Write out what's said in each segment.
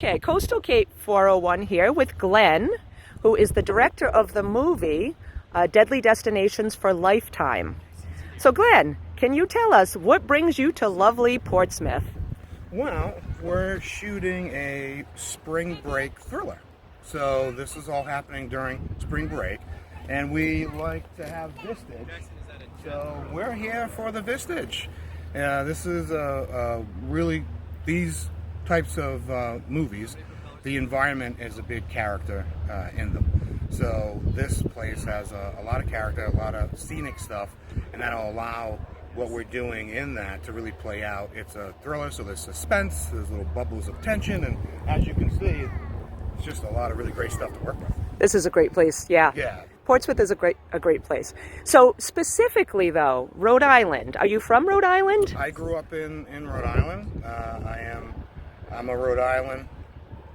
Okay, Coastal Cape 401 here with Glenn, who is the director of the movie Deadly Destinations for Lifetime. So Glenn, can you tell us what brings you to lovely Portsmouth? Well, we're shooting a spring break thriller. So this is all happening during spring break, and we like to have Vistage. So we're here for the Vistage. This is these types of movies, the environment is a big character in them. So this place has a lot of character, a lot of scenic stuff, and that'll allow what we're doing in that to really play out. It's a thriller, so there's suspense, there's little bubbles of tension, and as you can see, it's just a lot of really great stuff to work with. This is a great place, yeah. Yeah. Portsmouth is a great place. So specifically though, Rhode Island. Are you from Rhode Island? I grew up in Rhode Island. I'm a Rhode Island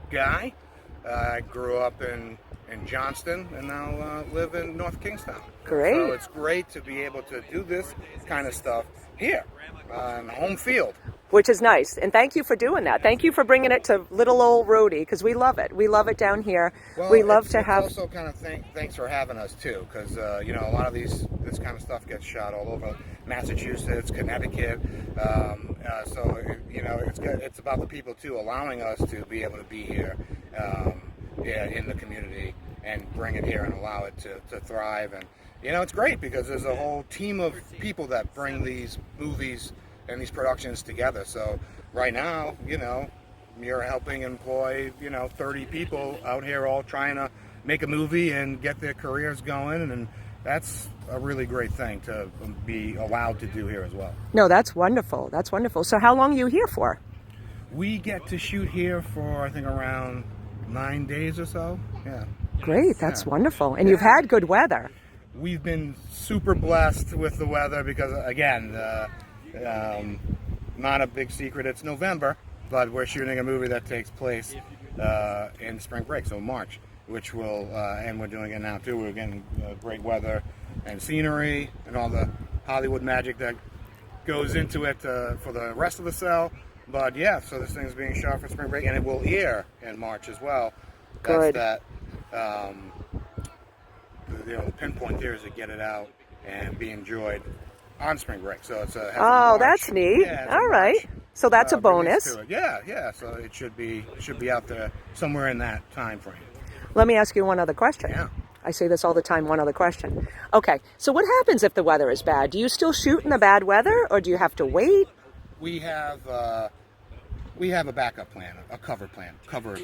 guy. I grew up in Johnston and now live in North Kingstown. Great. So it's great to be able to do this kind of stuff here on home field. Which is nice. And thank you for doing that. Thank you for bringing it to little old Rhodey, because we love it. We love it down here. Well, we love to have... also kind of thanks for having us too, because a lot of this kind of stuff gets shot all over Massachusetts, Connecticut. So it's about the people too, allowing us to be able to be here in the community and bring it here and allow it to thrive. And it's great because there's a whole team of people that bring these movies and these productions together. So right now, you're helping employ 30 people out here all trying to make a movie and get their careers going, and that's a really great thing to be allowed to do here as well. No, that's wonderful. That's wonderful. So how long are you here for? We get to shoot here for I think around 9 days or so. Yeah. Great, that's wonderful. And you've had good weather. We've been super blessed with the weather because, again, not a big secret, it's November, but we're shooting a movie that takes place in spring break, so March, which will, and we're doing it now too. We're getting great weather and scenery and all the Hollywood magic that goes into it for the rest of the cell. But yeah, so this thing's being shot for spring break, and it will air in March as well. Good. That's that. The pinpoint there is to get it out and be enjoyed on spring break. So it's that's neat. Yeah, all right. So that's a bonus. Yeah. So it should be out there somewhere in that time frame. Let me ask you one other question. Yeah. I say this all the time, one other question. Okay, so what happens if the weather is bad? Do you still shoot in the bad weather, or do you have to wait? We have a backup plan, a cover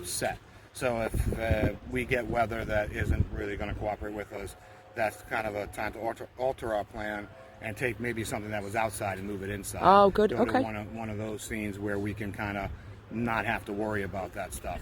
set. So if we get weather that isn't really going to cooperate with us, that's kind of a time to alter our plan and take maybe something that was outside and move it inside. Oh, good. Go Okay. To one of those scenes where we can kind of not have to worry about that stuff.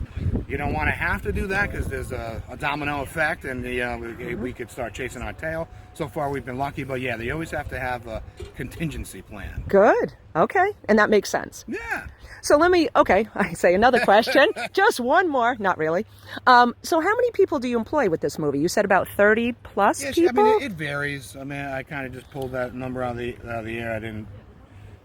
You don't want to have to do that because there's a domino effect, and we could start chasing our tail. So far, we've been lucky, but yeah, they always have to have a contingency plan. Good. Okay. And that makes sense. Yeah. So I say another question. Just one more. Not really. So how many people do you employ with this movie? You said about 30 plus people? I mean, it varies. I mean, I kind of just pulled that number out of the air. I didn't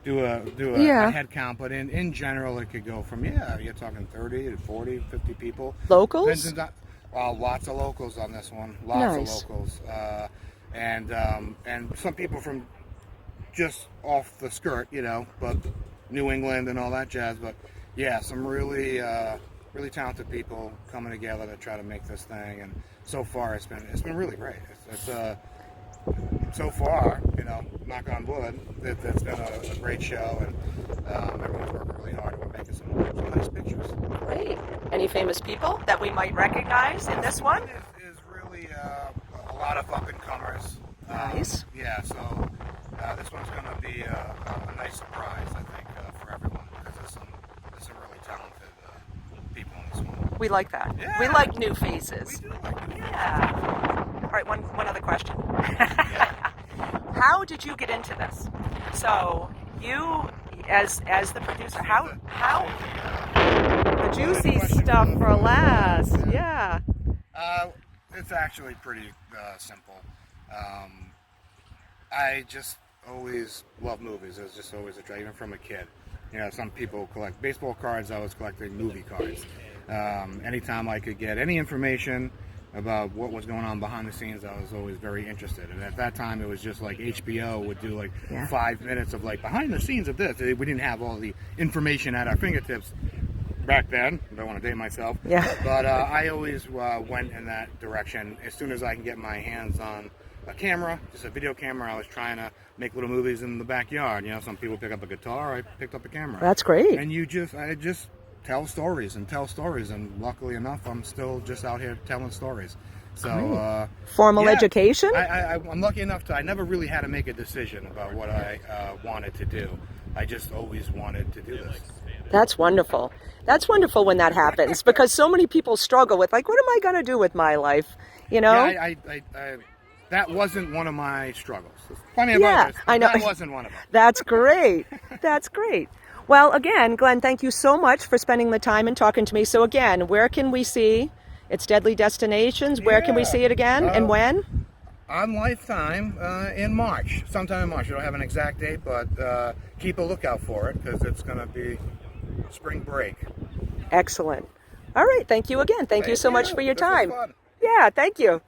do a head count, but in general, it could go from, you're talking 30 to 40, 50 people. Locals? Well, lots of locals on this one. Lots Nice. of locals. And some people from just off the skirt, but New England and all that jazz. But yeah, some really talented people coming together to try to make this thing. And so far, it's been really great. So far, knock on wood, it's been a great show, and everyone's working really hard. We're making some nice pictures. Great. Any famous people that we might recognize in this one? Is really a lot of up-and-comers. Nice. So this one's going to be a nice surprise, I think, for everyone, because there's some really talented people in this one. We like that. Yeah. We like new faces. We do like new Yeah. All right, one other question. Yeah. How did you get into this? So you, as the producer, how the juicy stuff for last? Yeah. It's actually pretty simple. I just always loved movies. It was just always a try, even from a kid. Some people collect baseball cards. I was collecting movie cards. Anytime I could get any information about what was going on behind the scenes, I was always very interested. And at that time, it was just like HBO would do like 5 minutes of like behind the scenes of this. We didn't have all the information at our fingertips back then. I don't want to date myself. Yeah. But I always went in that direction. As soon as I can get my hands on a camera, just a video camera, I was trying to make little movies in the backyard. You know, some people pick up a guitar, I picked up a camera. That's great. And I just tell stories, and luckily enough, I'm still just out here telling stories. So formal education? I'm lucky enough I never really had to make a decision about what I wanted to do. I just always wanted to do this. That's wonderful. That's wonderful when that happens, because so many people struggle with, like, what am I going to do with my life? You know? Yeah, that wasn't one of my struggles. Plenty of others, I know. That wasn't one of them. That's great. That's great. Well, again, Glenn, thank you so much for spending the time and talking to me. So again, where can we see It's Deadly Destinations? Where can we see it again, and when? On Lifetime in March, sometime in March. I don't have an exact date, but keep a lookout for it, because it's going to be spring break. Excellent. All right. Thank you again. Thank you so much for your time. This was fun. Yeah, thank you.